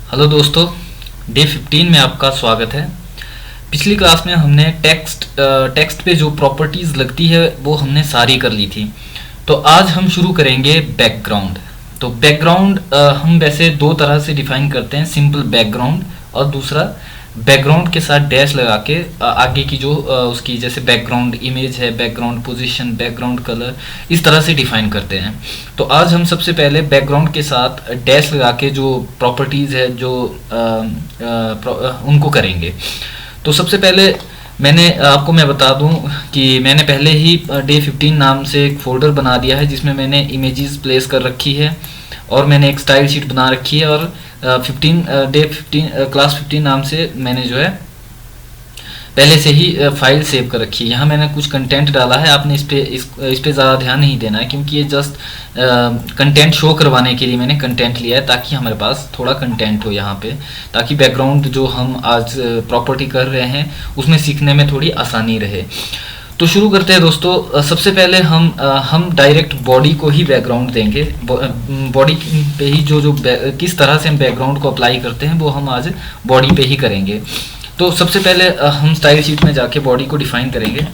Hello दोस्तों, day 15 में आपका स्वागत है। पिछली क्लास में हमने टेक्स्ट पे जो प्रॉपर्टीज़ लगती है वो हमने सारी कर ली थी। तो आज हम शुरू करेंगे बैकग्राउंड। तो बैकग्राउंड हम वैसे दो तरह से डिफाइन करते हैं, सिंपल बैकग्राउंड और दूसरा बैकग्राउंड के साथ डैश लगा के आगे की जो उसकी जैसे बैकग्राउंड इमेज है, बैकग्राउंड पोजीशन, बैकग्राउंड कलर, इस तरह से डिफाइन करते हैं। तो आज हम सबसे पहले बैकग्राउंड के साथ डैश लगा के जो प्रॉपर्टीज़ है जो उनको करेंगे। तो सबसे पहले मैं बता दूं कि मैंने पहले ही डे 15 नाम से एक फोल्डर बना दिया है जिसमें मैंने इमेजेस प्लेस कर रखी है और मैंने एक स्टाइल शीट बना रखी है और क्लास 15 नाम से मैंने जो है पहले से ही फाइल सेव कर रखी है। यहाँ मैंने कुछ कंटेंट डाला है, आपने इस पे ज़्यादा ध्यान नहीं देना है क्योंकि ये जस्ट कंटेंट शो करवाने के लिए मैंने कंटेंट लिया है ताकि हमारे पास थोड़ा कंटेंट हो यहाँ पे, ताकि बैकग्राउंड जो हम आज प्रॉपर्टी कर रहे हैं उसमें सीखने में थोड़ी आसानी रहे। तो शुरू करते हैं दोस्तों। सबसे पहले हम डायरेक्ट बॉडी को ही बैकग्राउंड देंगे। बॉडी पे ही जो किस तरह से हम बैकग्राउंड को अप्लाई करते हैं वो हम आज बॉडी पे ही करेंगे। तो सबसे पहले हम स्टाइल शीट में जाके बॉडी को डिफाइन करेंगे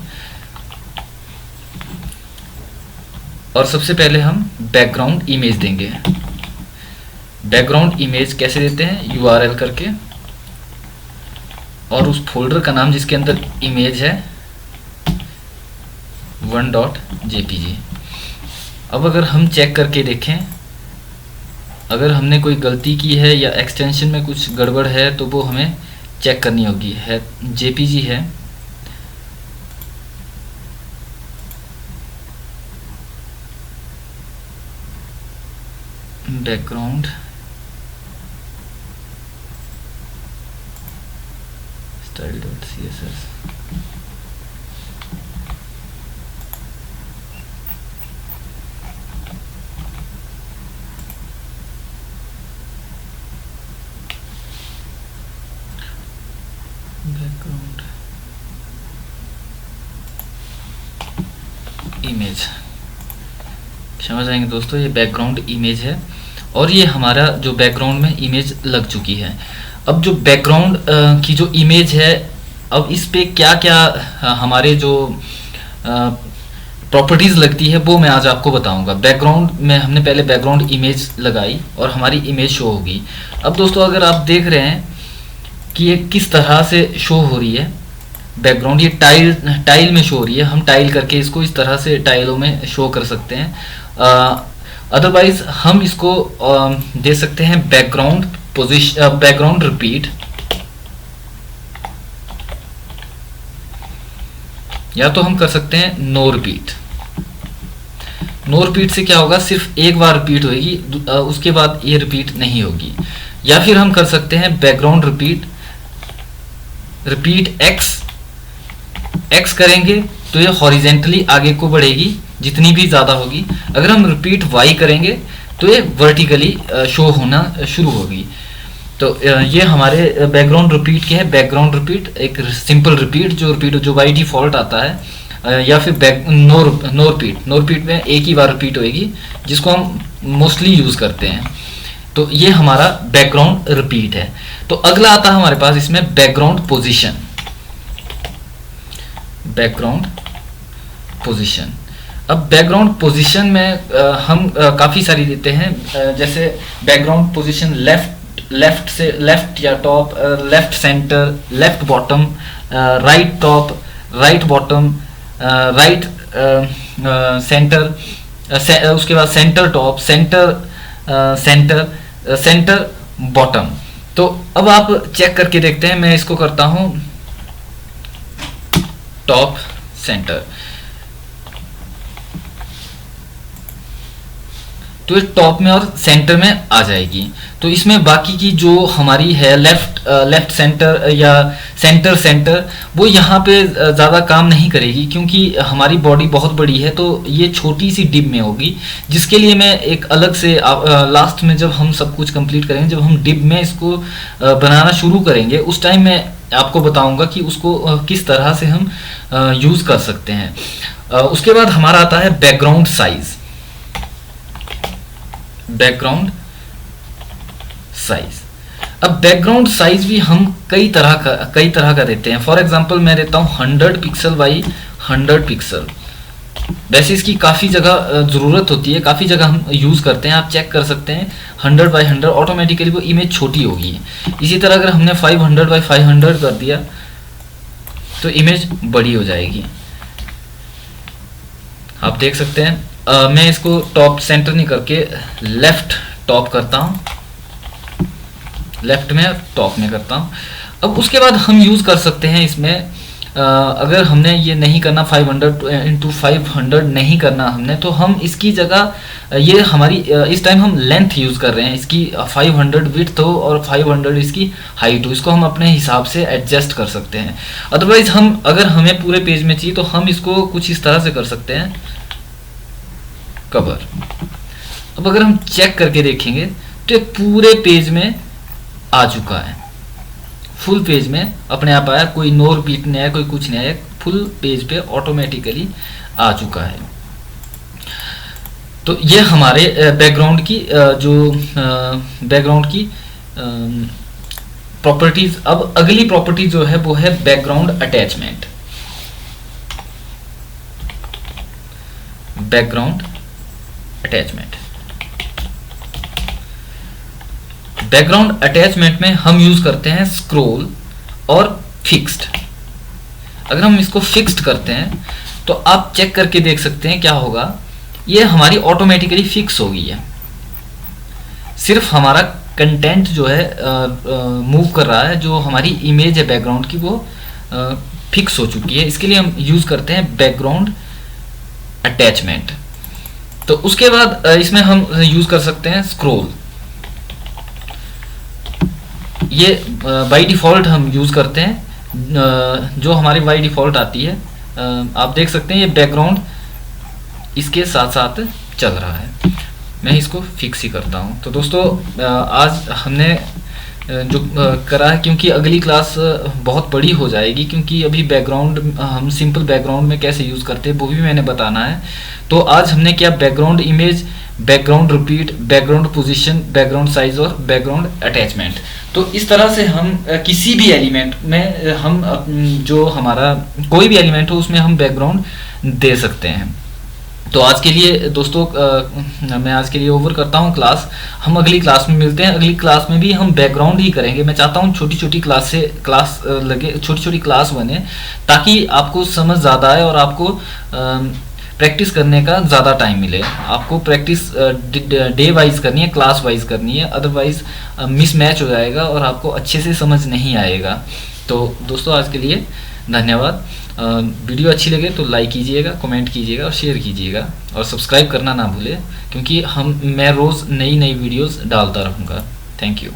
और सबसे पहले हम बैकग्राउंड इमेज देंगे। बैकग्राउंड इमेज कैसे देते हैं, URL करके, और उस फोल्डर का नाम जिसके अंदर इमेज है 1.jpg। अब अगर हम चेक करके देखें, अगर हमने कोई गलती की है या एक्सटेंशन में कुछ गड़बड़ है तो वो हमें चेक करनी होगी। है JPG है, बैकग्राउंड style.css, बैकग्राउंड इमेज। क्षमा चाहेंगे दोस्तों, ये बैकग्राउंड इमेज है और ये हमारा जो बैकग्राउंड में इमेज लग चुकी है। अब जो बैकग्राउंड की जो इमेज है, अब इस पे क्या क्या हमारे जो प्रॉपर्टीज़ लगती है वो मैं आज आपको बताऊंगा। बैकग्राउंड में हमने पहले बैकग्राउंड इमेज लगाई और हमारी इमेज शो होगी। अब दोस्तों अगर आप देख रहे हैं कि ये किस तरह से शो हो रही है बैकग्राउंड, ये टाइल में शो हो रही है। हम टाइल करके इसको इस तरह से टाइलों में शो कर सकते हैं। अदरवाइज हम इसको दे सकते हैं बैकग्राउंड पोजीशन, बैकग्राउंड रिपीट, या तो हम कर सकते हैं नो रिपीट। नो रिपीट से क्या होगा, सिर्फ एक बार रिपीट होगी, उसके बाद ये रिपीट नहीं होगी। या फिर हम कर सकते हैं बैकग्राउंड रिपीट एक्स करेंगे तो ये हॉरिजेंटली आगे को बढ़ेगी जितनी भी ज़्यादा होगी। अगर हम रिपीट वाई करेंगे तो ये वर्टिकली शो होना शुरू होगी। तो ये हमारे बैकग्राउंड रिपीट के है। बैकग्राउंड रिपीट एक सिंपल रिपीट जो बाई डिफॉल्ट आता है, या फिर नो रिपीट में एक ही बार रिपीट होगी जिसको हम मोस्टली यूज़ करते हैं। तो ये हमारा बैकग्राउंड रिपीट है। तो अगला आता है हमारे पास इसमें बैकग्राउंड पोजीशन। अब बैकग्राउंड पोजीशन में हम काफ़ी सारी देते हैं, जैसे बैकग्राउंड पोजीशन लेफ्ट से लेफ्ट या top, left centre, left bottom, right top, right bottom, right centre, उसके बाद सेंटर टॉप, सेंटर बॉटम। तो अब आप चेक करके देखते हैं। मैं इसको करता हूं टॉप सेंटर, तो ये टॉप में और सेंटर में आ जाएगी। तो इसमें बाकी की जो हमारी है लेफ्ट सेंटर या सेंटर वो यहाँ पे ज़्यादा काम नहीं करेगी क्योंकि हमारी बॉडी बहुत बड़ी है, तो ये छोटी सी डिब में होगी, जिसके लिए मैं एक अलग से लास्ट में जब हम सब कुछ कंप्लीट करेंगे, जब हम डिब में इसको बनाना शुरू करेंगे उस टाइम मैं आपको बताऊंगा कि उसको किस तरह से हम यूज़ कर सकते हैं। उसके बाद हमारा आता है बैकग्राउंड साइज। बैकग्राउंड साइज, अब बैकग्राउंड साइज भी हम कई तरह का देते हैं। फॉर एग्जांपल मैं देता हूँ 100 पिक्सल बाई 100 पिक्सल। वैसे इसकी काफ़ी जगह ज़रूरत होती है, काफ़ी जगह हम यूज़ करते हैं। आप चेक कर सकते हैं 100 बाई 100 ऑटोमेटिकली वो इमेज छोटी होगी। इसी तरह अगर हमने 500 बाई 500 कर दिया तो इमेज बड़ी हो जाएगी। आप देख सकते हैं। मैं इसको टॉप सेंटर नहीं करके लेफ्ट टॉप करता हूँ, लेफ्ट में टॉप में करता हूँ। अब उसके बाद हम यूज़ कर सकते हैं इसमें, अगर हमने ये नहीं करना 500 इंटू 500 नहीं करना हमने, तो हम इसकी जगह ये हमारी इस टाइम हम लेंथ यूज़ कर रहे हैं इसकी 500 विड्थ हो और 500 इसकी हाइट हो। इसको हम अपने हिसाब से एडजस्ट कर सकते हैं। अदरवाइज हम अगर हमें पूरे पेज में चाहिए तो हम इसको कुछ इस तरह से कर सकते हैं, कवर। अब अगर हम चेक करके देखेंगे तो ये पूरे पेज में आ चुका है, फुल पेज में अपने आप आया, कोई नो रिपीट नहीं आया, कोई कुछ नहीं आया, फुल पेज पे ऑटोमेटिकली आ चुका है। तो ये हमारे बैकग्राउंड की जो बैकग्राउंड की प्रॉपर्टीज। अब अगली प्रॉपर्टी जो है वो है background attachment. Background attachment, background attachment में हम यूज करते हैं स्क्रॉल और फिक्स्ड। अगर हम इसको फिक्स्ड करते हैं तो आप चेक करके देख सकते हैं क्या होगा, ये हमारी ऑटोमेटिकली फिक्स हो गई है। सिर्फ हमारा कंटेंट जो है मूव कर रहा है, जो हमारी इमेज है बैकग्राउंड की वो फिक्स हो चुकी है। इसके लिए हम यूज करते हैं बैकग्राउंड अटैचमेंट। तो उसके बाद इसमें हम यूज कर सकते हैं स्क्रॉल। ये बाय डिफ़ॉल्ट हम यूज़ करते हैं, जो हमारी बाय डिफ़ॉल्ट आती है। आप देख सकते हैं ये बैकग्राउंड इसके साथ साथ चल रहा है। मैं इसको फिक्स ही करता हूँ। तो दोस्तों आज हमने जो करा है, क्योंकि अगली क्लास बहुत बड़ी हो जाएगी, क्योंकि अभी बैकग्राउंड हम सिंपल बैकग्राउंड में कैसे यूज़ करते हैं वो भी मैंने बताना है। तो आज हमने क्या, background image, background repeat, background position, background size और बैकग्राउंड अटैचमेंट। तो इस तरह से हम किसी भी एलिमेंट में हम जो हमारा कोई भी एलिमेंट हो उसमें हम बैकग्राउंड दे सकते हैं। तो आज के लिए दोस्तों मैं आज के लिए ओवर करता हूँ क्लास। हम अगली क्लास में मिलते हैं। अगली क्लास में भी हम बैकग्राउंड ही करेंगे। मैं चाहता हूँ छोटी छोटी क्लास लगे, छोटी छोटी क्लास बने, ताकि आपको समझ ज़्यादा आए और आपको प्रैक्टिस करने का ज़्यादा टाइम मिले। आपको प्रैक्टिस डे वाइज करनी है, क्लास वाइज करनी है, अदरवाइज मिसमैच हो जाएगा और आपको अच्छे से समझ नहीं आएगा। तो दोस्तों आज के लिए धन्यवाद। वीडियो अच्छी लगे तो लाइक कीजिएगा, कमेंट कीजिएगा और शेयर कीजिएगा, और सब्सक्राइब करना ना भूलें, क्योंकि मैं रोज़ नई वीडियोस डालता रहूँगा। Thank you.